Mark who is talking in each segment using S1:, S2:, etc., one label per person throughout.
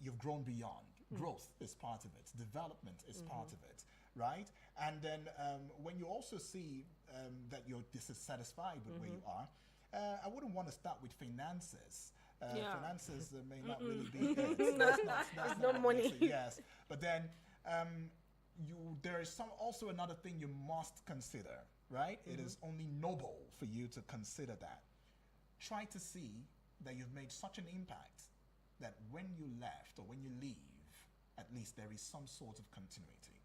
S1: you've grown beyond. Growth is part of it. Development is part of it, right? And then when you also see that you're dissatisfied with where you are, I wouldn't want to start with finances. Finances may not really be it. That's not
S2: money.
S1: Yes, but then there is also another thing you must consider, right? It is only noble for you to consider that. Try to see that you've made such an impact that when you left or when you leave, at least there is some sort of continuity.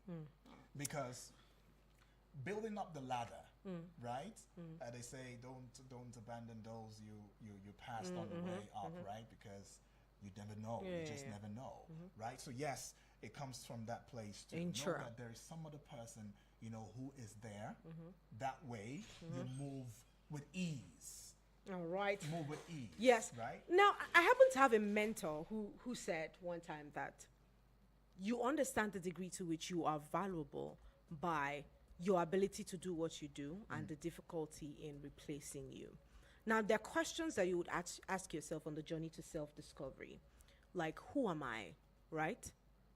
S1: Because building up the ladder, right? They say don't abandon those you passed on the way up, right? Because you never know. You just never know, right? So yes, it comes from that place to know that there is some other person, who is there. That way, you move with ease.
S2: All right.
S1: Move with ease.
S2: Yes.
S1: Right.
S2: Now, I happen to have a mentor who said one time that you understand the degree to which you are valuable by your ability to do what you do and the difficulty in replacing you. Now, there are questions that you would ask yourself on the journey to self-discovery. Like, who am I, right?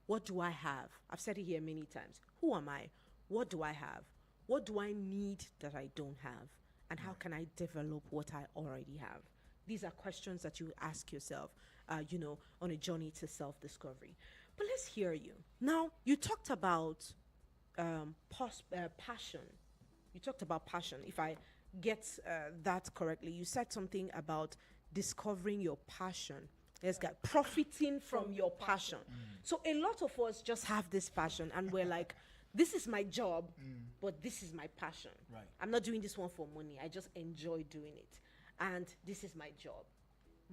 S2: What do I have? I've said it here many times. Who am I? What do I have? What do I need that I don't have? And how can I develop what I already have? These are questions that you ask yourself, on a journey to self-discovery. But let's hear you. Now, you talked about passion. You talked about passion. If I get that correctly, you said something about discovering your passion. Let's get profiting from your passion. So a lot of us just have this passion and we're like, this is my job, but this is my passion.
S1: Right.
S2: I'm not doing this one for money. I just enjoy doing it. And this is my job.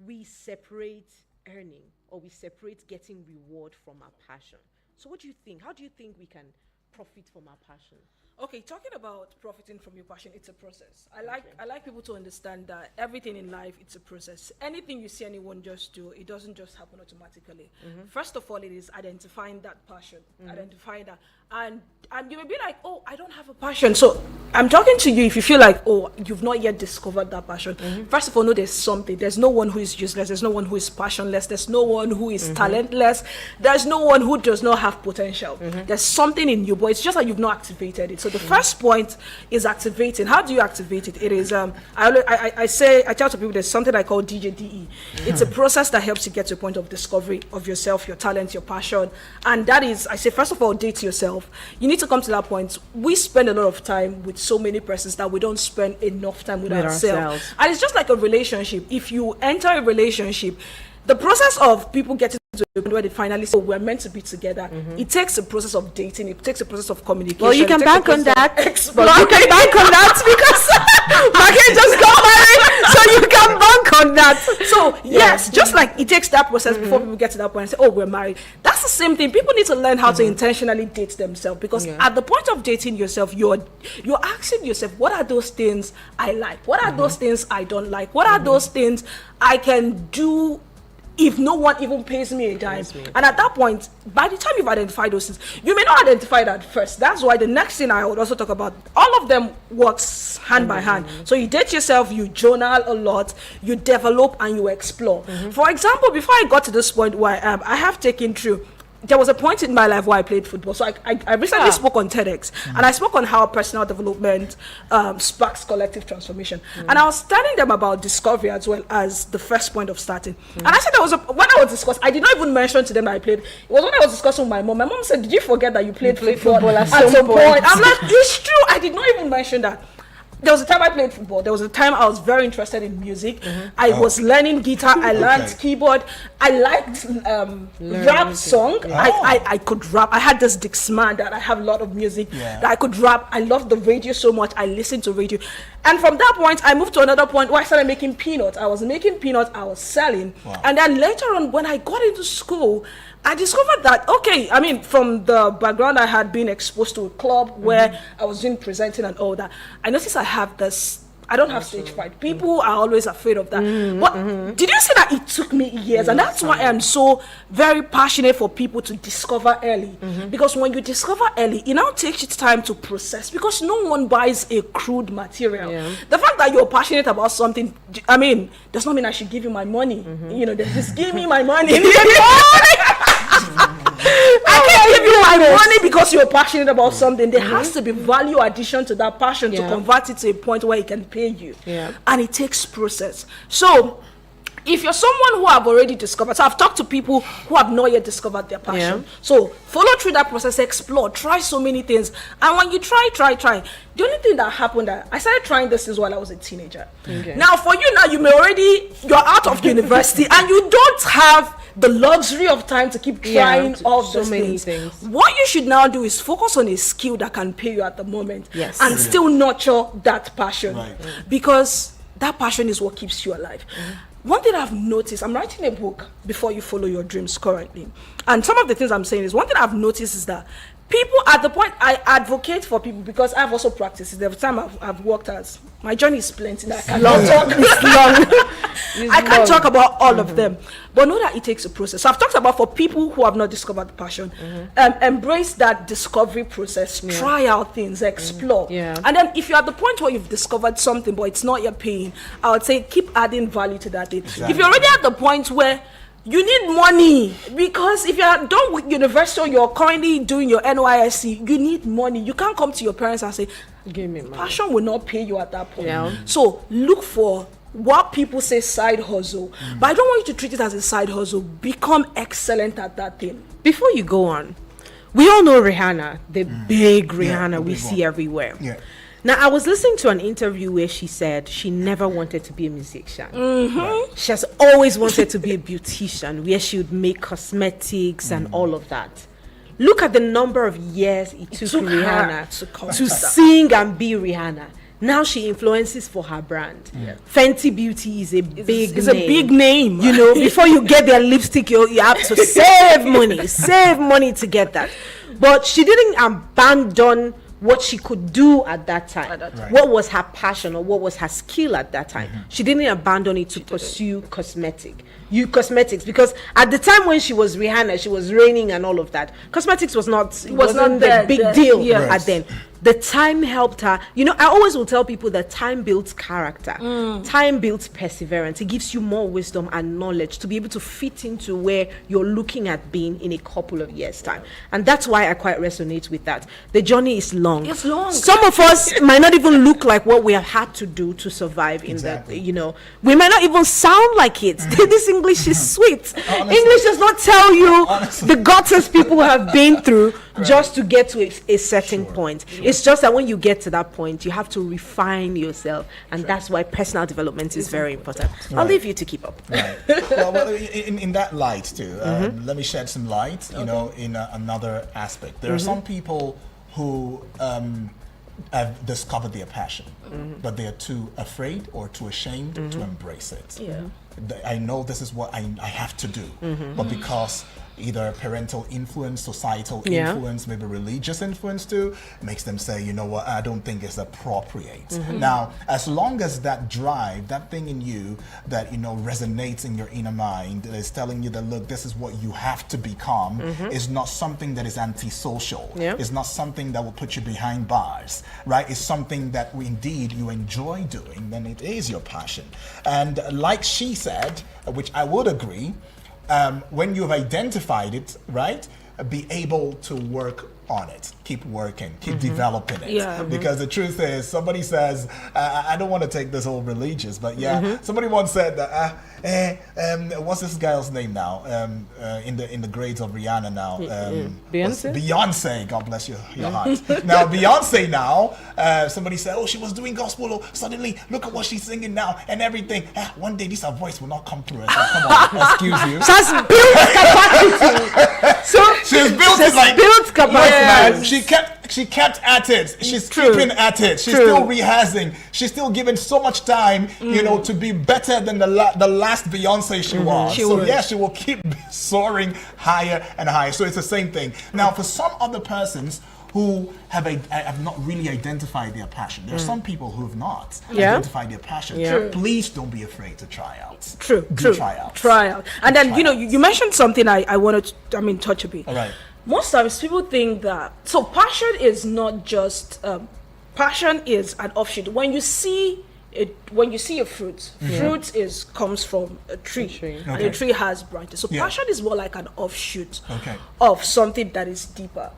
S2: We separate earning or we separate getting reward from our passion. So what do you think? How do you think we can profit from our passion?
S3: Okay, talking about profiting from your passion, it's a process. I like people to understand that everything in life, it's a process. Anything you see anyone just do, it doesn't just happen automatically. First of all, it is identifying that passion, identifying that. And you may be like, oh, I don't have a passion. So I'm talking to you if you feel like, oh, you've not yet discovered that passion. First of all, know there's something. There's no one who is useless. There's no one who is passionless. There's no one who is talentless. There's no one who does not have potential. There's something in you, but it's just that you've not activated it. So the first point is activating. How do you activate it? It is, I tell to people there's something I call DJDE. It's a process that helps you get to a point of discovery of yourself, your talent, your passion. And that is, I say, first of all, date yourself. You need to come to that point. We spend a lot of time with so many persons that we don't spend enough time with ourselves. And it's just like a relationship. If you enter a relationship, the process of people getting to a point where they finally say, oh, we're meant to be together, it takes a process of dating, it takes a process of communication.
S2: Well, you can bank on that.
S3: But you can bank on that because Maggie just got married, so you can bank on that. So, yes, just like it takes that process before people get to that point and say, oh, we're married. That's the same thing. People need to learn how to intentionally date themselves because at the point of dating yourself, you're asking yourself, what are those things I like? What are those things I don't like? What are those things I can do if no one even pays me a dime? And at that point, by the time you've identified those things, you may not identify that first. That's why the next thing I would also talk about, all of them works hand by hand. So you date yourself, you journal a lot, you develop and you explore. For example, before I got to this point where I have taken through, there was a point in my life where I played football. So I recently spoke on TEDx, and I spoke on how personal development sparks collective transformation. And I was telling them about discovery as well as the first point of starting. And I said when I was discussing, I did not even mention to them that I played. It was when I was discussing with my mom. My mom said, did you forget that you played football at some point? I'm like, it's true. I did not even mention that. There was a time I played football. There was a time I was very interested in music. I was learning guitar. I learned keyboard. I liked rap song. I could rap. I had this Dixman that I have a lot of music that I could rap. I loved the radio so much. I listened to radio. And from that point, I moved to another point where I started making peanuts. I was making peanuts. I was selling. And then later on, when I got into school, I discovered that, okay, I mean, from the background I had been exposed to a club where I was doing presenting and all that, I noticed I I don't have stage fright. People are always afraid of that. But did you see that it took me years? And that's why I'm so very passionate for people to discover early. Because when you discover early, it now takes you time to process, because no one buys a crude material. The fact that you're passionate about something, I mean, does not mean I should give you my money. You know, they just give me my money. I can't give you my money because you're passionate about something. There has to be value addition to that passion to convert it to a point where it can pay you. And it takes process. So if you're someone who have already discovered, so I've talked to people who have not yet discovered their passion. So follow through that process, explore, try so many things. And when you try. The only thing that happened, that I started trying this is while I was a teenager. Now for you now, you're out of university and you don't have the luxury of time to keep trying all so many things. What you should now do is focus on a skill that can pay you at the moment, and still nurture that passion, because that passion is what keeps you alive. One thing I've noticed, I'm writing a book, Before You Follow Your Dreams, currently, and some of the things I'm saying is, one thing I've noticed is that people, at the point I advocate for people, because I've also practiced it. Every time I've worked as, my journey is plenty. I can't talk about all of them, but know that it takes a process. So I've talked about, for people who have not discovered the passion, embrace that discovery process, try out things, explore. And then if you're at the point where you've discovered something but it's not your paying, I would say keep adding value to that thing. If you're already at the point where you need money, because if you're done with university or you're currently doing your NYSC, you need money. You can't come to your parents and say, give me money. Passion will not pay you at that point. So look for what people say side hustle, but I don't want you to treat it as a side hustle. Become excellent at that thing.
S2: Before you go on, we all know Rihanna, the big Rihanna we see everywhere. Now, I was listening to an interview where she said she never wanted to be a musician. She has always wanted to be a beautician, where she would make cosmetics and all of that. Look at the number of years it took Rihanna to sing and be Rihanna. Now she influences for her brand. Fenty Beauty is a big name.
S3: A big name.
S2: You know, before you get their lipstick, you have to save money to get that. But she didn't abandon what she could do at that time. What was her passion or what was her skill at that time. She didn't abandon it to pursue cosmetics, because at the time when she was Rihanna, she was reigning and all of that, cosmetics wasn't the big deal at then. The time helped her. You know, I always will tell people that time builds character. Time builds perseverance. It gives you more wisdom and knowledge to be able to fit into where you're looking at being in a couple of years' time. And that's why I quite resonate with that. The journey is long.
S3: It's long.
S2: Some of us might not even look like what we have had to do to survive in that, you know. We might not even sound like it. This English is sweet. English does not tell you the gutters people have been through just to get to a certain point. It's just that when you get to that point, you have to refine yourself, and that's why personal development is very important. I'll leave you to keep up.
S1: Well, in that light too, let me shed some light, you know, in another aspect. There are some people who have discovered their passion, but they are too afraid or too ashamed to embrace it. I know this is what I have to do, but because either parental influence, societal influence, maybe religious influence too, makes them say, you know what, I don't think it's appropriate. Now, as long as that drive, that thing in you that, you know, resonates in your inner mind, that is telling you that, look, this is what you have to become, is not something that is antisocial. It's not something that will put you behind bars, right? It's something that indeed you enjoy doing, then it is your passion. And like she said, which I would agree, when you've identified it, right, be able to work on it, keep working, keep developing it. Because the truth is, somebody says, I don't want to take this all religious, but somebody once said that, what's this girl's name now? In the grades of Rihanna now.
S2: Beyonce?
S1: Beyonce, God bless your heart. Now, Beyonce now, somebody said, oh, she was doing gospel, oh, suddenly, look at what she's singing now, and everything. One day, this her voice will not come through. So, come on, excuse you.
S2: She has built capacity.
S1: She's built capacity. She kept at it. She's keeping at it. She's still rehearsing. She's still giving so much time, you know, to be better than the last Beyonce she was. She will keep soaring higher and higher. So it's the same thing. Now, for some other persons who have not really identified their passion. There are some people who have not
S2: Yeah.
S1: identified their passion.
S2: Yeah.
S1: Please don't be afraid to try out.
S3: True,
S1: Do
S3: true.
S1: tryouts.
S3: Try out. And then, you know,
S1: Tryouts.
S3: you mentioned something I wanted to, touch a bit.
S1: All right.
S3: Most times people think that, so passion is not just, passion is an offshoot. When you see a fruit, fruit comes from a tree, and
S1: Okay.
S3: a tree has branches. So
S1: Yeah.
S3: passion is more like an offshoot
S1: Okay.
S3: of something that is deeper.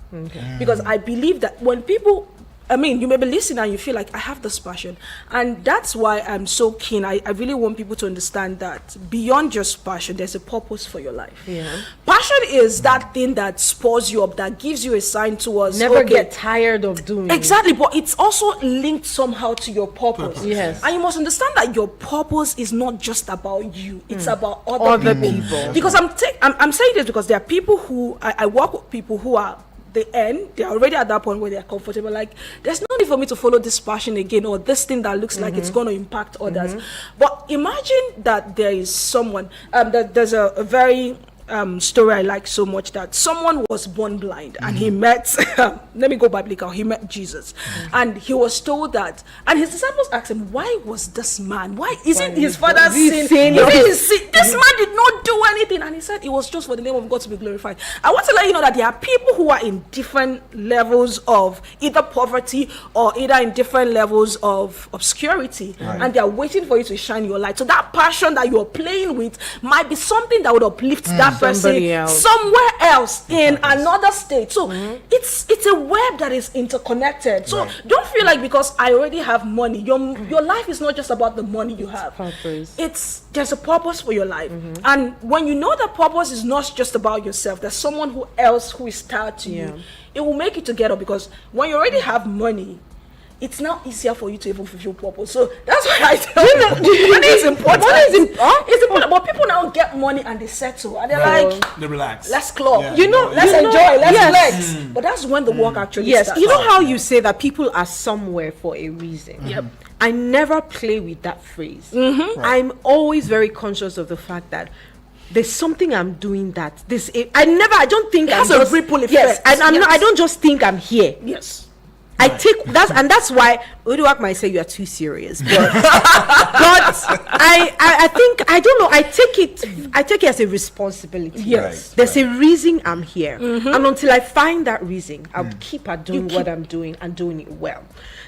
S3: Because I believe that when people, I mean, you may be listening and you feel like I have this passion, and that's why I'm so keen. I really want people to understand that beyond just passion, there's a purpose for your life.
S2: Yeah.
S3: Passion is that thing that spurs you up, that gives you a sign towards
S2: Never
S3: okay,
S2: get tired of doing it.
S3: exactly, but it's also linked somehow to your purpose.
S2: Yes.
S3: And you must understand that your purpose is not just about you, it's about other
S2: Other
S3: people.
S2: people.
S3: Because I'm saying this because there are people who I work with people who are they're already at that point where they're comfortable, like there's no need for me to follow this passion again, or this thing that looks like it's going to impact others. But imagine that there is someone that there's a very story I like so much, that someone was born blind and he met let me go biblical, he met Jesus, and he was told that, and his disciples asked him, why was this man, why isn't his father's sin, this man did not do anything, and he said it was just for the name of God to be glorified. I want to let you know that there are people who are in different levels of either poverty or either in different levels of obscurity, and they are waiting for you to shine your light. So that passion that you're playing with might be something that would uplift that person
S2: Somebody else.
S3: somewhere else in another state. So it's a web that is interconnected. So don't feel like because I already have money, your life is not just about the money you have.
S2: Purpose.
S3: There's a purpose for your life. And when you know that purpose is not just about yourself, there's someone else who is tied to you, it will make you together, because when you already have money, it's now easier for you to even fulfill purpose. So that's why I tell you, money is important. It's important. But people now get money and they settle, and they're like,
S1: They relax.
S3: let's club,
S1: Yeah.
S3: let's enjoy, let's flex. But that's when the work actually starts.
S2: You know how you say that people are somewhere for a reason?
S3: Yep.
S2: I never play with that phrase. I'm always very conscious of the fact that there's something I'm doing that I don't think
S3: It has
S2: I'm
S3: a
S2: just,
S3: ripple effect.
S2: Yes, and
S3: Yes.
S2: I don't just think I'm here.
S3: Yes.
S2: I take that's why Uduak might say you are too serious, but I think, I don't know, I take it as a responsibility.
S3: Yes.
S2: There's a reason I'm here, and until I find that reason, I'll keep at doing what I'm doing and doing it well.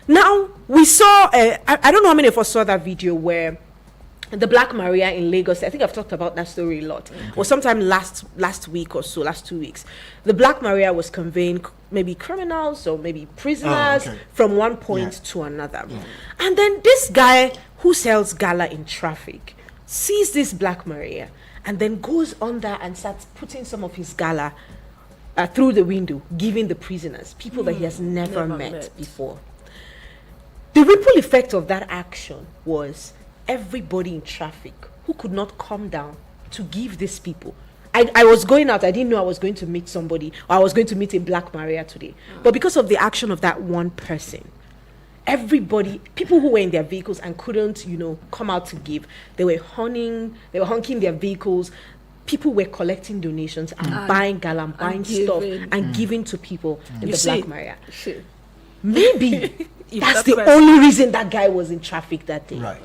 S2: Now we saw I don't know how many of us saw that video where the Black Maria in Lagos, I think I've talked about that story a lot, or sometime last week or so, last 2 weeks. The Black Maria was conveying maybe criminals or maybe prisoners from one point to another. And then this guy who sells gala in traffic sees this Black Maria and then goes under and starts putting some of his gala through the window, giving the prisoners, people that he has never met before. The ripple effect of that action was everybody in traffic who could not come down to give these people. I was going out, I didn't know I was going to meet somebody, or I was going to meet a Black Maria today. But because of the action of that one person, everybody, people who were in their vehicles and couldn't, come out to give, they were honking their vehicles. People were collecting donations and buying gala and buying stuff and giving to people in the Black Maria. Maybe that's the only reason that guy was in traffic that day.
S1: Right.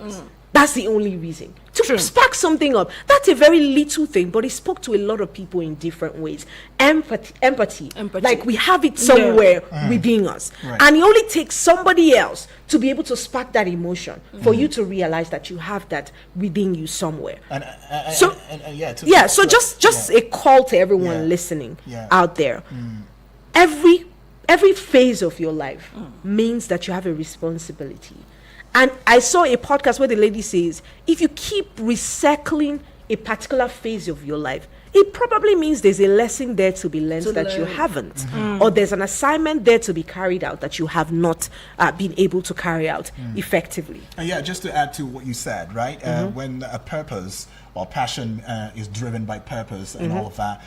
S2: That's the only reason. To spark something up. That's a very little thing, but it spoke to a lot of people in different ways. Empathy. Like we have it somewhere within us.
S1: Right.
S2: And it only takes somebody else to be able to spark that emotion for you to realize that you have that within you somewhere. So just a call to everyone listening out there. Every phase of your life means that you have a responsibility. And I saw a podcast where the lady says, if you keep recycling a particular phase of your life, it probably means there's a lesson there to be learned that you haven't. Or there's an assignment there to be carried out that you have not been able to carry out effectively.
S1: And just to add to what you said, right? When a purpose or passion is driven by purpose and all of that,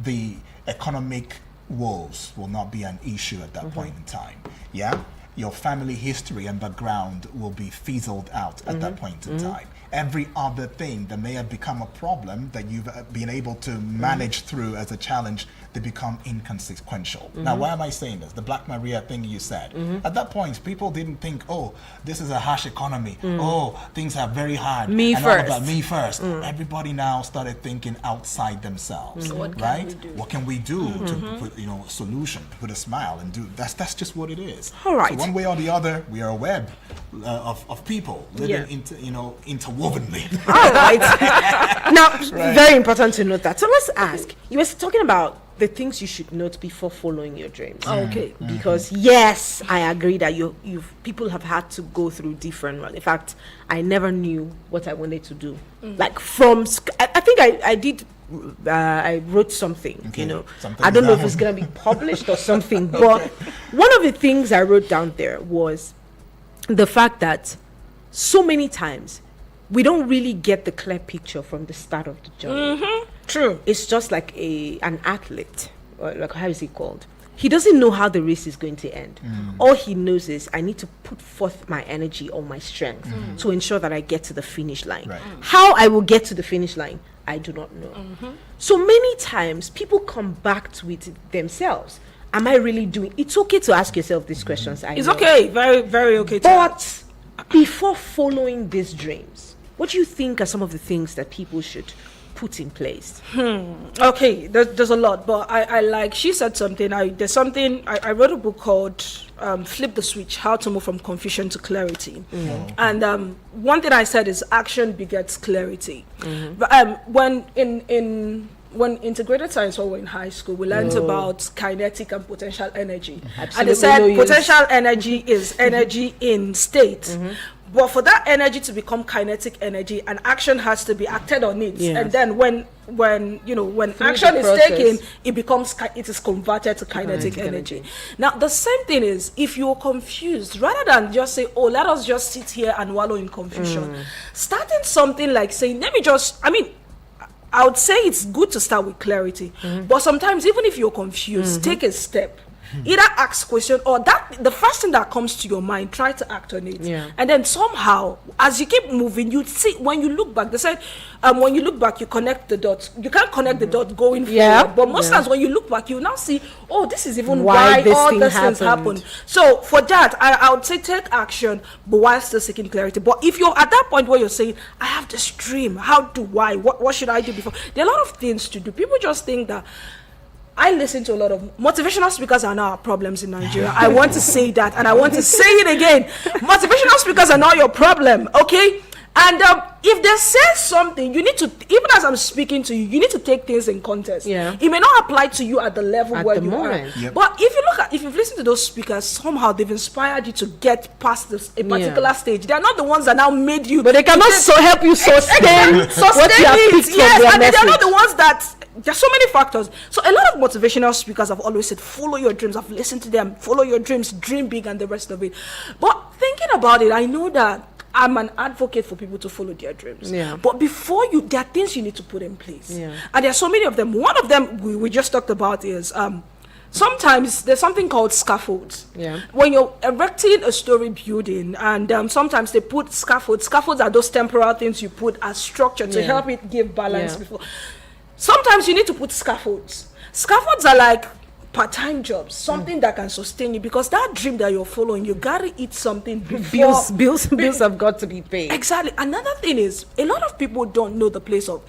S1: the economic woes will not be an issue at that point in time. Yeah? Your family history and background will be fizzled out at that point in time. every other thing that may have become a problem that you've been able to manage through as a challenge, they become inconsequential. Now, why am I saying this? The Black Maria thing you said. At that point, people didn't think, oh, this is a harsh economy. Oh, things are very hard.
S2: Me
S1: and
S2: first.
S1: all about me first. Everybody now started thinking outside themselves, right? What can we do to put, solution, put a smile and do, that's just what it is.
S3: All right.
S1: So one way or the other, we are a web of people living interwovenly.
S2: All right. Now, very important to note that. So let's ask. You were talking about the things you should note before following your dreams.
S3: Okay.
S2: Because yes, I agree that people have had to go through different. In fact, I never knew what I wanted to do. Like I think I did. I wrote something.
S1: Something
S2: I don't know if
S1: down.
S2: it's gonna be published or something. But one of the things I wrote down there was the fact that so many times we don't really get the clear picture from the start of the journey.
S3: True.
S2: It's just like an athlete, or like, how is he called? He doesn't know how the race is going to end. All he knows is I need to put forth my energy or my strength to ensure that I get to the finish line.
S1: Right.
S2: How I will get to the finish line, I do not know. So many times people come back to it themselves. Am I really doing? It's okay to ask yourself these questions.
S3: It's okay. Very, very okay.
S2: But before following these dreams, what do you think are some of the things that people should put in place?
S3: Okay, there's a lot, but I like, she said something. I wrote a book called Flip the Switch, How to Move from Confusion to Clarity. And one thing I said is action begets clarity. But when integrated science, when we were in high school, we learned about kinetic and potential energy. And they said potential energy is energy in state. But for that energy to become kinetic energy, an action has to be acted on it.
S2: Yes.
S3: And then when action is taken, it is converted to kinetic energy. Now, the same thing is, if you're confused, rather than just say, oh, let us just sit here and wallow in confusion, starting something like saying, I would say it's good to start with clarity. But sometimes, even if you're confused, take a step. Either ask question or the first thing that comes to your mind, try to act on it. And then somehow, as you keep moving, you see, when you look back, they said when you look back, you connect the dots. You can't connect the dots going forward, but most times when you look back, you now see, oh, this is even why all these things happen. So for that, I would say take action, but while still seeking clarity. But if you're at that point where you're saying, I have this dream, how do I, what should I do before? There are a lot of things to do. People just think that, I listen to a lot of motivational speakers are not our problems in Nigeria. I want to say that, and I want to say it again. Motivational speakers are not your problem, okay? And if they say something, you need to, even as I'm speaking to you, you need to take things in context. It may not apply to you at the level where you are. But if you've listened to those speakers, somehow they've inspired you to get past a particular stage. They're not the ones that now made you.
S2: But they cannot help you sustain what you have picked from their
S3: and
S2: message.
S3: they're not the ones that. There's so many factors. So a lot of motivational speakers have always said, follow your dreams. I've listened to them. Follow your dreams, dream big, and the rest of it. But thinking about it, I know that I'm an advocate for people to follow their dreams. But before there are things you need to put in place. And there are so many of them. One of them we just talked about is sometimes there's something called scaffolds. When you're erecting a story building, and sometimes they put scaffolds. Scaffolds are those temporal things you put as structure to help it give balance before. Sometimes you need to put scaffolds. Scaffolds are like part-time jobs, something that can sustain you, because that dream that you're following, you gotta eat something before.
S2: Bills have got to be paid.
S3: Exactly. Another thing is, a lot of people don't know the place of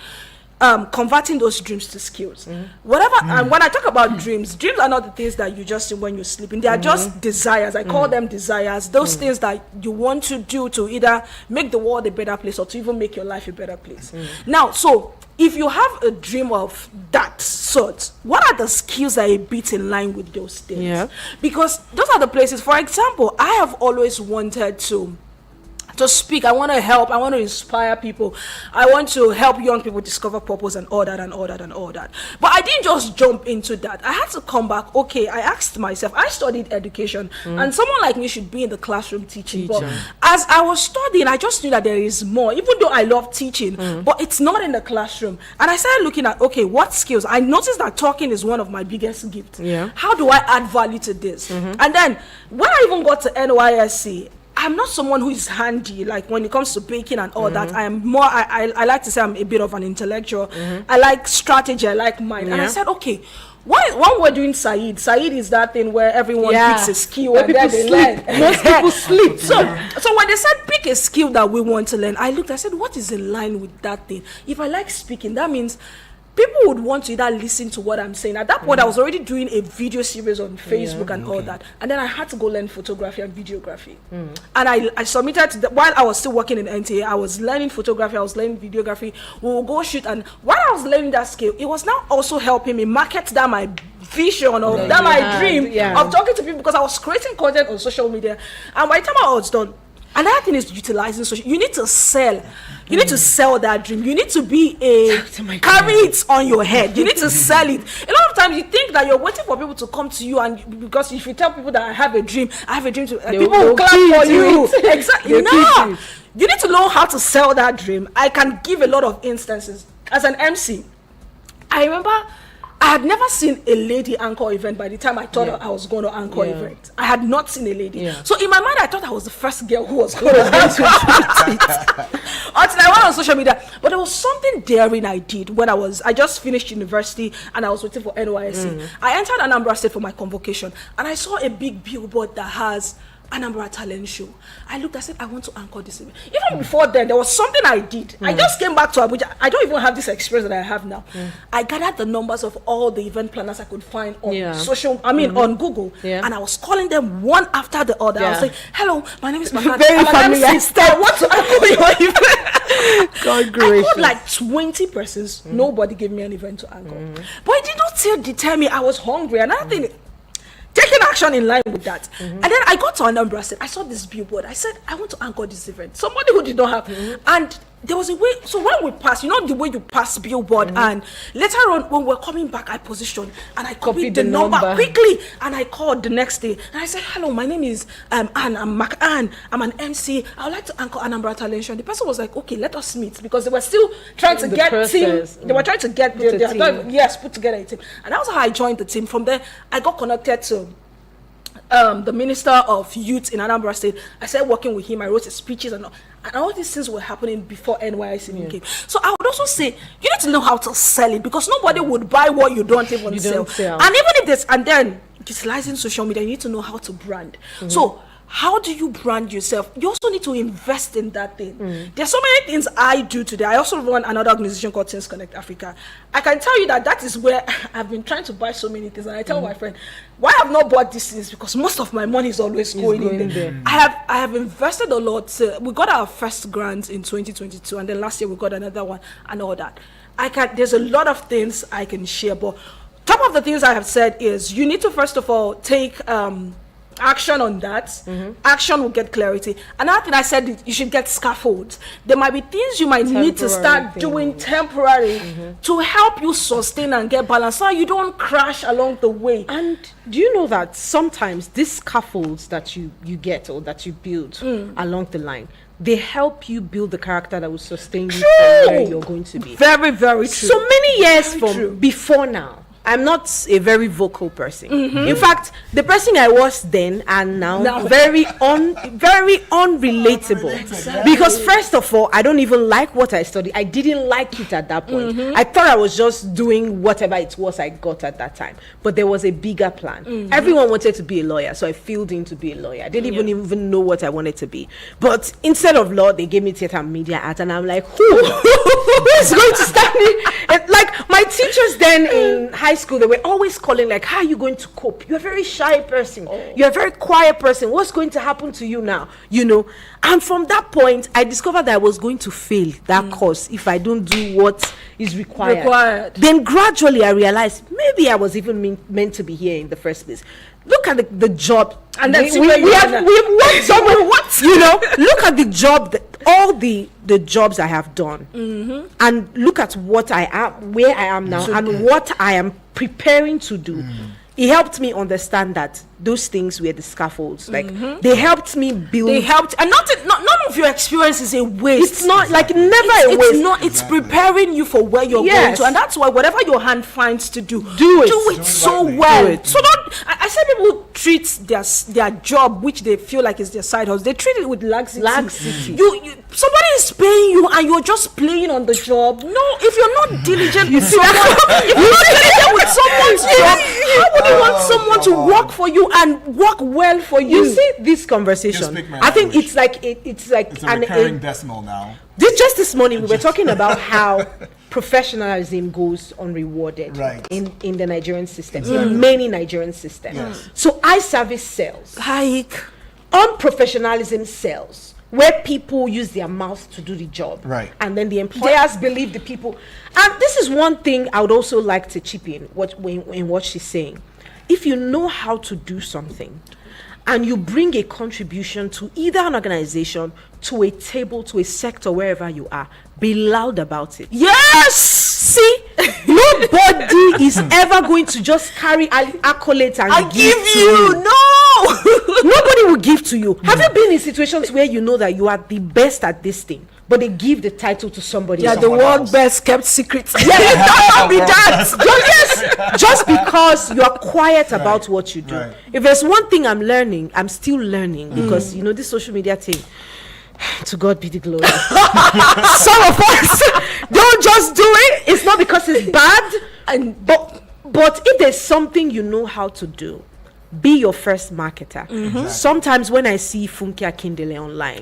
S3: converting those dreams to skills. And when I talk about dreams are not the things that you just see when you're sleeping. They are just desires. I call them desires. Those things that you want to do to either make the world a better place or to even make your life a better place. Now, so if you have a dream of that sort, what are the skills that are a bit in line with those things? Because those are the places. For example, I have always wanted to speak. I want to help. I want to inspire people. I want to help young people discover purpose and all that and all that and all that. But I didn't just jump into that. I had to come back. Okay, I asked myself, I studied education, and someone like me should be in the classroom teaching. But as I was studying, I just knew that there is more, even though I love teaching, but it's not in the classroom. And I started looking at, okay, what skills? I noticed that talking is one of my biggest gifts. How do I add value to this? And then when I even got to NYSC, I'm not someone who is handy, like when it comes to baking and all that. I am more, I like to say I'm a bit of an intellectual. I like strategy, I like mind. And I said, okay, when we're doing Saeed is that thing where everyone picks a skill and then they learn.
S2: Most people sleep.
S3: So when they said pick a skill that we want to learn, I said, what is in line with that thing? If I like speaking, that means people would want to either listen to what I'm saying. At that point, I was already doing a video series on Facebook and all that. And then I had to go learn photography and videography. And I submitted, while I was still working in NTA, I was learning photography, I was learning videography. We will go shoot. And while I was learning that skill, it was now also helping me market that my vision or that my dream of talking to people, because I was creating content on social media. And by the time I was done, another thing is utilizing social. You need to sell. You need to sell that dream. You need to be carry it on your head. You need to sell it. A lot of times you think that you're waiting for people to come to you, and because if you tell people that I have a dream to, people will clap for you. Exactly. No, you need to know how to sell that dream. I can give a lot of instances. As an MC, I remember I had never seen a lady anchor event by the time I thought I was going to anchor event. I had not seen a lady. So in my mind, I thought I was the first girl who was going to anchor it. Until I went on social media. But there was something daring I did when I just finished university and I was waiting for NYSC. I entered Anambra State for my convocation, and I saw a big billboard that has Anambra Talent Show. I looked, I said, I want to anchor this event. Even before then, there was something I did. I just came back to Abuja. I don't even have this experience that I have now. I gathered the numbers of all the event planners I could find on on Google. And I was calling them one after the other. I was like, hello, my name is Makana.
S2: Very familiar.
S3: I want to anchor your event.
S2: God gracious.
S3: I called like 20 persons. Nobody gave me an event to anchor. But it did not still deter me. I was hungry. Another thing, taking action in line with that. And then I got to Anambra State. I saw this billboard. I said, I want to anchor this event. Somebody who did not have. And there was a way. So when we passed, you know the way you pass billboard, and later on when we're coming back, I positioned and I copied the number quickly, and I called the next day and I said, hello, my name is Anne. I'm Anne. I'm an MC. I would like to anchor Anambra Talent Show. The person was like, okay, let us meet, because they were still trying to get team. They were trying to get put together a team. And that was how I joined the team. From there, I got connected to the Minister of Youth in Anambra State. I started working with him. I wrote his speeches and all these things were happening before NYSC came. So I would also say you need to know how to sell it, because nobody would buy what you don't even sell. And even if there's, and then utilizing social media, you need to know how to brand. So how do you brand yourself? You also need to invest in that thing. There's so many things I do today. I also run another organization called Things Connect Africa. I can tell you that is where I've been trying to buy so many things. And I tell my friend, why I've not bought these things? Because most of my money is always going in there. I have invested a lot. We got our first grant in 2022, and then last year we got another one and all that. There's a lot of things I can share, but top of the things I have said is you need to first of all take action on that. Action will get clarity. Another thing I said, you should get scaffolds. There might be things you might need to start doing temporary to help you sustain and get balance, so you don't crash along the way.
S2: And do you know that sometimes these scaffolds that you get or that you build along the line, they help you build the character that will sustain you from where you're going to be.
S3: Very, very true.
S2: So many years from before now, I'm not a very vocal person. In fact, the person I was then and now very unrelatable. Because first of all, I don't even like what I studied. I didn't like it at that point. I thought I was just doing whatever it was I got at that time. But there was a bigger plan. Everyone wanted to be a lawyer, so I filled in to be a lawyer. I didn't even know what I wanted to be. But instead of law, they gave me theater and media art, and I'm like, who is going to start me? Like my teachers then in high school, they were always calling like, how are you going to cope? You're a very shy person. You're a very quiet person. What's going to happen to you now? You know? And from that point, I discovered that I was going to fail that course if I don't do what is required. Then gradually I realized maybe I was even meant to be here in the first place. Look at the job. And then we've worked somewhere. You know, look at the job, all the jobs I have done, and look at what I am, where I am now, and what I am preparing to do. it helped me understand that those things were the scaffolds. Like they helped me build.
S3: They helped, and none of your experience is a waste.
S2: It's not like never a waste.
S3: It's not. It's preparing you for where you're going to, and that's why whatever your hand finds to do it so well.
S1: Do it.
S3: So don't. I said people treat their job, which they feel like is their side hustle, they treat it with laxity. You somebody is paying you, and you're just playing on the job. No, if you're not diligent with someone, if you're not diligent with someone's job, how would you want someone to work for you and work well for you?
S2: You see this conversation. I think it's like it's like
S1: It's a recurring decimal now.
S2: Just this morning we were talking about how professionalism goes unrewarded in the Nigerian system, in many Nigerian systems. So I service sales. Unprofessionalism sells, where people use their mouth to do the job, and then the employers believe the people. And this is one thing I would also like to chip in what she's saying. If you know how to do something and you bring a contribution to either an organization, to a table, to a sector, wherever you are, be loud about it.
S3: Yes!
S2: See, nobody is ever going to just carry accolades and give you.
S3: No!
S2: Nobody will give to you. Have you been in situations where you know that you are the best at this thing, but they give the title to somebody else?
S3: The world best kept secret.
S2: Just because you are quiet about what you do. If there's one thing I'm learning, I'm still learning, because you know this social media thing. To God be the glory. Some of us don't just do it. It's not because it's bad, but if there's something you know how to do, be your first marketer. Sometimes when I see Funke Akindele online,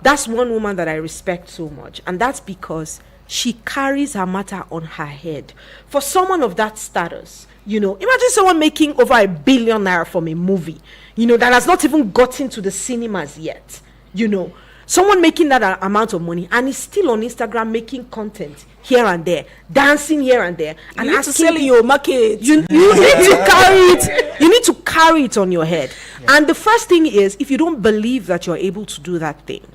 S2: that's one woman that I respect so much, and that's because she carries her matter on her head. For someone of that status, you know, imagine someone making over $1 billion from a movie, you know, that has not even gotten to the cinemas yet, you know. Someone making that amount of money and is still on Instagram making content here and there, dancing here and there, and
S3: you need to sell your market.
S2: You need to carry it. You need to carry it on your head. And the first thing is, if you don't believe that you're able to do that thing,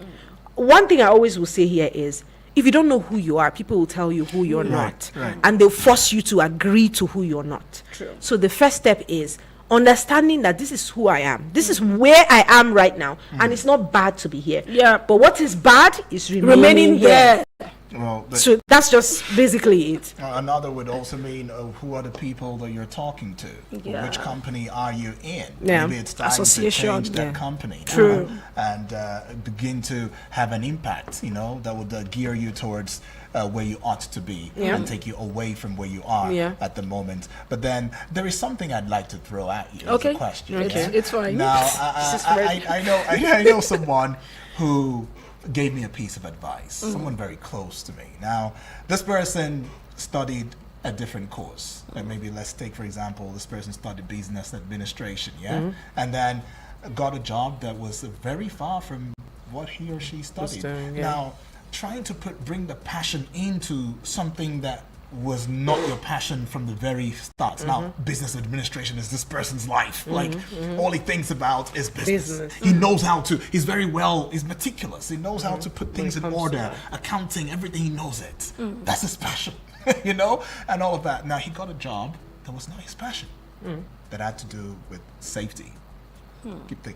S2: one thing I always will say here is, if you don't know who you are, people will tell you who you're not, and they'll force you to agree to who you're not. So the first step is understanding that this is who I am. This is where I am right now, and it's not bad to be here. But what is bad is remaining there.
S1: Well,
S2: so that's just basically it.
S1: Another would also mean who are the people that you're talking to? Which company are you in? Maybe it's time to change that company. And begin to have an impact, you know, that would gear you towards where you ought to be and take you away from where you are at the moment. But then there is something I'd like to throw at you as a question.
S3: It's fine.
S1: Now, I know someone who gave me a piece of advice, someone very close to me. Now, this person studied a different course. And maybe let's take, for example, this person studied business administration, and then got a job that was very far from what he or she studied. Now, trying to bring the passion into something that was not your passion from the very start. Now, business administration is this person's life. Like, all he thinks about is business. He knows how to, he's meticulous. He knows how to put things in order, accounting, everything, he knows it. That's his passion, you know, and all of that. Now, he got a job that was not his passion, that had to do with safety. Keep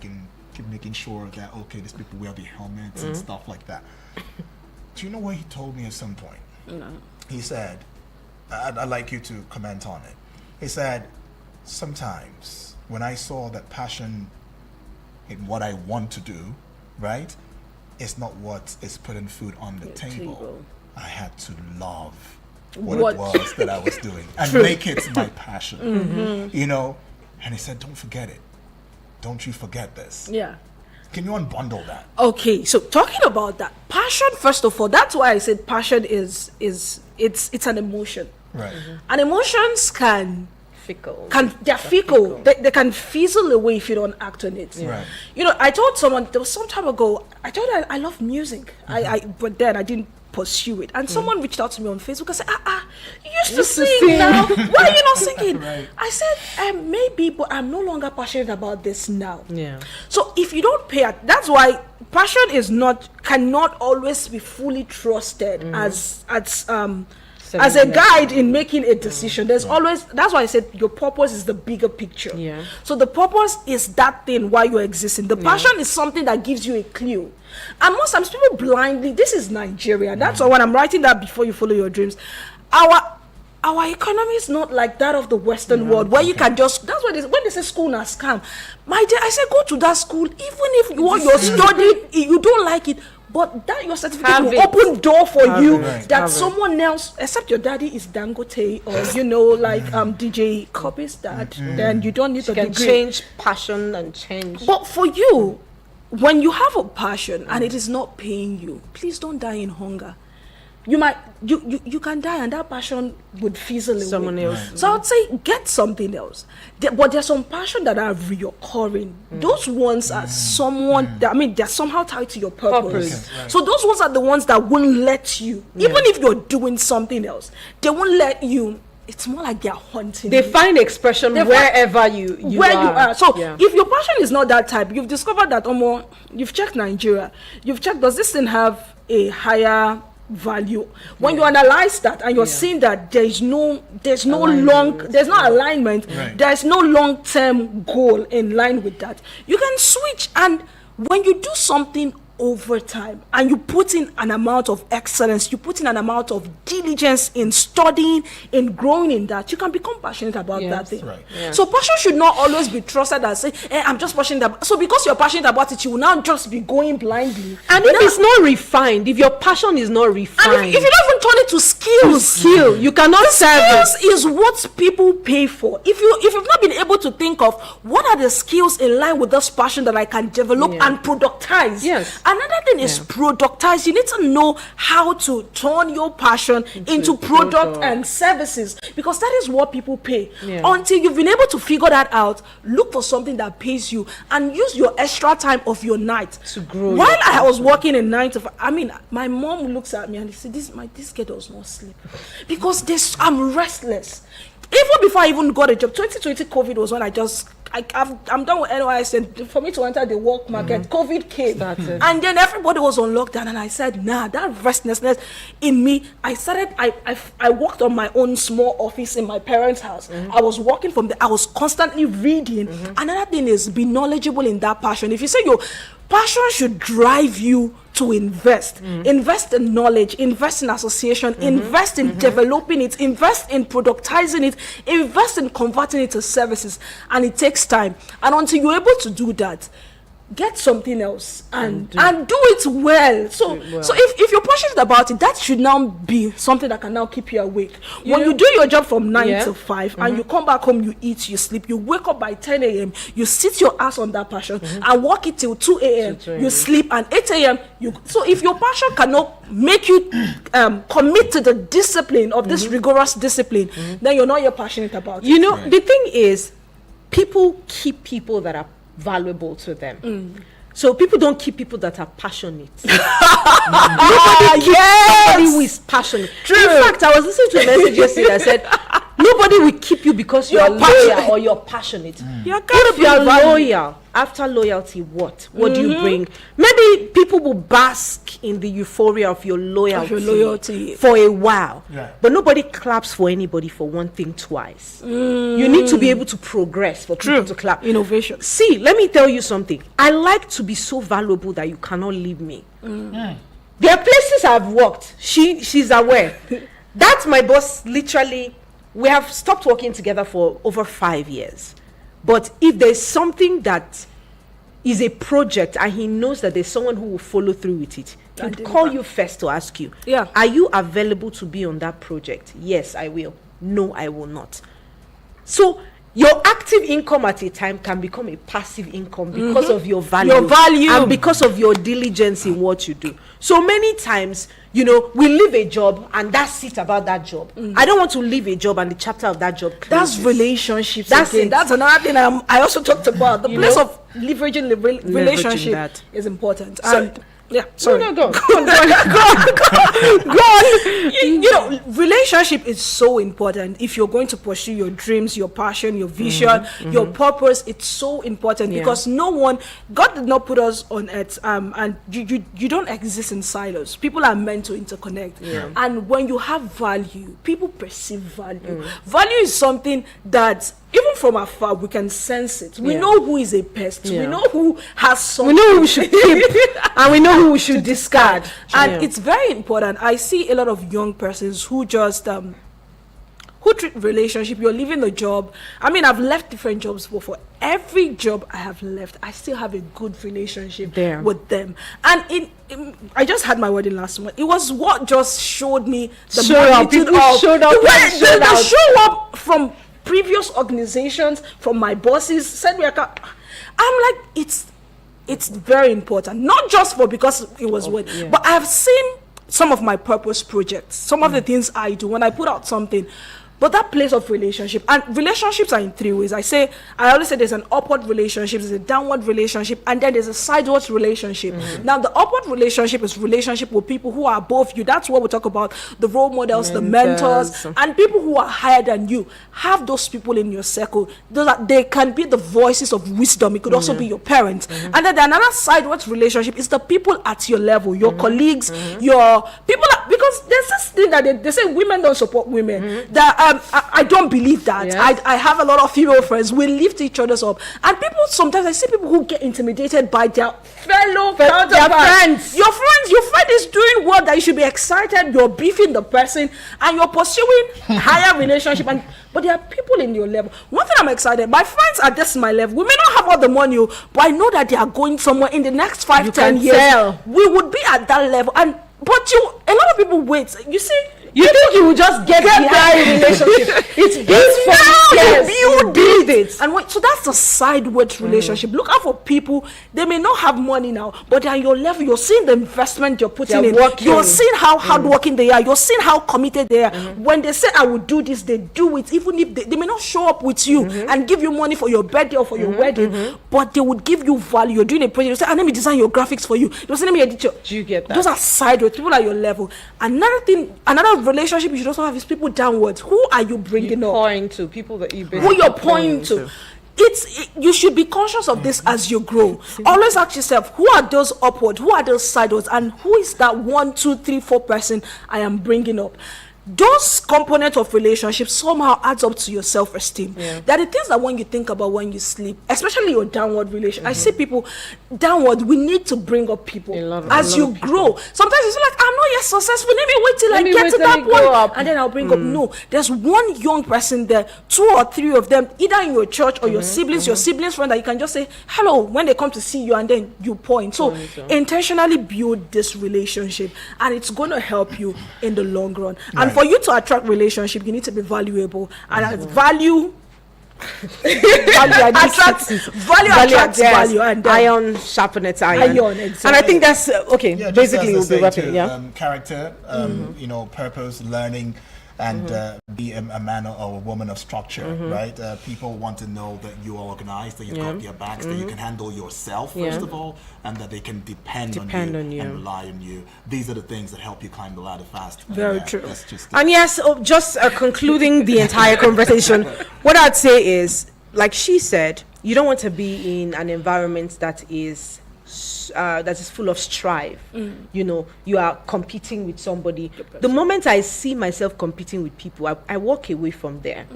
S1: making sure that, okay, these people wear the helmets and stuff like that. Do you know what he told me at some point?
S3: No.
S1: He said, I'd like you to comment on it. He said, sometimes when I saw that passion in what I want to do, right, it's not what is putting food on the table. I had to love what it was that I was doing and make it my passion, you know? And he said, don't forget it. Don't you forget this. Can you unbundle that?
S3: Okay, so talking about that, passion, first of all, that's why I said passion is it's an emotion. And emotions they're fickle. They can fizzle away if you don't act on it. You know, I told someone, there was some time ago, I told her I love music. But then I didn't pursue it. And someone reached out to me on Facebook and said, you used to sing now. Why are you not singing? I said, maybe, but I'm no longer passionate about this now. So if you don't pay it, that's why passion cannot always be fully trusted as as a guide in making a decision. There's always, that's why I said your purpose is the bigger picture.
S2: Yeah.
S3: So the purpose is that thing why you're existing. The passion is something that gives you a clue. And most times people blindly, this is Nigeria. That's why when I'm writing that before you follow your dreams, our economy is not like that of the Western world, where you can just, that's why when they say school na scam, my dear, I say go to that school, even if what you're studying, you don't like it, but that your certificate will open door for you that someone else, except your daddy is Dangote or, you know, like DJ Kobe's dad, then you don't need to
S2: change passion and change.
S3: But for you, when you have a passion and it is not paying you, please don't die in hunger. You might you can die and that passion would fizzle away.
S2: Someone else.
S3: So I would say get something else. But there's some passion that are reoccurring. Those ones are someone that, I mean, they're somehow tied to your purpose. So those ones are the ones that won't let you, even if you're doing something else, they won't let you. It's more like they're hunting.
S2: They find expression wherever you are.
S3: So if your passion is not that type, you've discovered that you've checked Nigeria, you've checked, does this thing have a higher value? When you analyze that and you're seeing that there's no alignment, there's no long-term goal in line with that, you can switch. And when you do something over time and you put in an amount of excellence, you put in an amount of diligence in studying, in growing in that, you can become passionate about that thing. So passion should not always be trusted as say, I'm just passionate about. So because you're passionate about it, you will now just be going blindly.
S2: And if it's not refined, if your passion is not refined,
S3: and if you don't even turn it to skills,
S2: you cannot serve it.
S3: Skills is what people pay for. If you've not been able to think of what are the skills in line with this passion that I can develop and productize. Another thing is productize. You need to know how to turn your passion into product and services, because that is what people pay. Until you've been able to figure that out, look for something that pays you and use your extra time of your night
S2: to grow.
S3: While I was working in 9 to 5, I mean, my mom looks at me and she said, this kid does not sleep because I'm restless. Even before I even got a job, 2020 COVID was when I'm done with NYS, and for me to enter the work market, COVID came. And then everybody was on lockdown, and I said, nah, that restlessness in me, I worked on my own small office in my parents' house. I was working from there, I was constantly reading. Another thing is be knowledgeable in that passion. If you say your passion should drive you to invest in knowledge, invest in association, invest in developing it, invest in productizing it, invest in converting it to services, and it takes time. And until you're able to do that, get something else and do it well. So if you're passionate about it, that should now be something that can now keep you awake. When you do your job from 9 to 5 and you come back home, you eat, you sleep, you wake up by 10 a.m., you sit your ass on that passion and work it till 2 a.m., you sleep, and 8 a.m. So if your passion cannot make you commit to the discipline of this rigorous discipline, then you're not yet passionate about it.
S2: You know, the thing is, people keep people that are valuable to them. So people don't keep people that are passionate. Nobody keeps somebody who is passionate. In fact, I was listening to a message yesterday that said, nobody will keep you because you're loyal or you're passionate. If you're loyal, after loyalty, what do you bring? Maybe people will bask in the euphoria of your loyalty for a while, but nobody claps for anybody for one thing twice. You need to be able to progress for people to clap.
S3: Innovation.
S2: See, let me tell you something. I like to be so valuable that you cannot leave me. There are places I've worked. She's aware. That's my boss. Literally, we have stopped working together for over 5 years. But if there's something that is a project and he knows that there's someone who will follow through with it, he would call you first to ask you, are you available to be on that project? Yes, I will. No, I will not. So your active income at a time can become a passive income because of your value. And because of your diligence in what you do. So many times, you know, we leave a job and that's it about that job. I don't want to leave a job and the chapter of that job closes.
S3: That's relationships. That's another thing I also talked about. The place of leveraging relationship is important.
S2: So
S3: Yeah, sorry.
S2: No, go.
S3: Go on. You know, relationship is so important. If you're going to pursue your dreams, your passion, your vision, your purpose, it's so important because no one, God did not put us on earth, and you don't exist in silos. People are meant to interconnect. And when you have value, people perceive value. Value is something that even from afar we can sense it. We know who is a pest. We know who has something.
S2: We know who we should keep, and we know who we should discard.
S3: And it's very important. I see a lot of young persons who just who treat relationship. You're leaving the job. I mean, I've left different jobs, but for every job I have left, I still have a good relationship with them. And I just had my wedding last month. It was what just showed me the magnitude of the show up from previous organizations, from my bosses. Said I'm like, it's very important, not just for because it was what, but I've seen some of my purpose projects, some of the things I do when I put out something. But that place of relationship, and relationships are in three ways. I always say there's an upward relationship, there's a downward relationship, and then there's a sideways relationship. Now, the upward relationship is relationship with people who are above you. That's what we talk about, the role models, the mentors, and people who are higher than you. Have those people in your circle. They can be the voices of wisdom. It could also be your parents. And then another sideways relationship is the people at your level, your colleagues, your people. Because there's this thing that they say women don't support women. That I don't believe that. Yes. I have a lot of female friends. We lift each other up. And people, sometimes I see people who get intimidated by their fellow friends. Your friend is doing well, that you should be excited. You're beefing the person and you're pursuing higher relationship. But there are people in your level. One thing I'm excited, my friends are just my level. We may not have all the money, but I know that they are going somewhere in the next 5-10 years. We would be at that level. But a lot of people wait. You see,
S2: you think you will just get behind a relationship? It's build it.
S3: And so that's the sideways relationship. Look out for people. They may not have money now, but they're at your level. You're seeing the investment you're putting in. You're seeing how hardworking they are. You're seeing how committed they are. When they say, I will do this, they do it. Even if they may not show up with you and give you money for your birthday or for your wedding, but they would give you value. You're doing a project. You say, let me design your graphics for you. You say, let me edit your.
S2: Do you get that?
S3: Those are sideways. People at your level. Another relationship you should also have is people downwards. Who are you bringing up?
S2: Pouring to people that you
S3: who you're pointing to. You should be conscious of this as you grow. Always ask yourself, who are those upward, who are those sideways, and who is that 1, 2, 3, 4 person I am bringing up? Those components of relationships somehow adds up to your self-esteem. There are the things that when you think about when you sleep, especially your downward relation. I see people downward. We need to bring up people as you grow. Sometimes it's like, I'm not yet successful. Let me wait till I get to that point, and then I'll bring up. No, there's one young person there, 2 or 3 of them, either in your church or your siblings friend, that you can just say hello when they come to see you, and then you point. So intentionally build this relationship, and it's going to help you in the long run. And for you to attract relationship, you need to be valuable, and as value attracts value, and
S2: iron sharpens iron.
S3: Exactly.
S2: And I think that's okay.
S1: Yeah,
S2: basically, we'll be wrapping.
S1: Character, purpose, learning, and be a man or a woman of structure, right? People want to know that you are organized, that you've got their backs, that you can handle yourself first of all, and that they can depend on you and rely on you. These are the things that help you climb the ladder fast.
S3: Very true.
S2: And yes, just concluding the entire conversation, what I'd say is, like she said, you don't want to be in an environment that is full of strife. You know, you are competing with somebody. The moment I see myself competing with people, I walk away from there.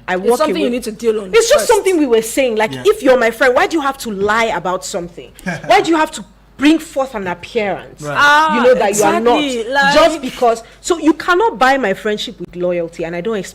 S3: It's something you need to deal with.
S2: It's just something we were saying, like, if you're my friend, why do you have to lie about something? Why do you have to bring forth an appearance? You know that you are not, just because. So you cannot buy my friendship with loyalty, and I don't expect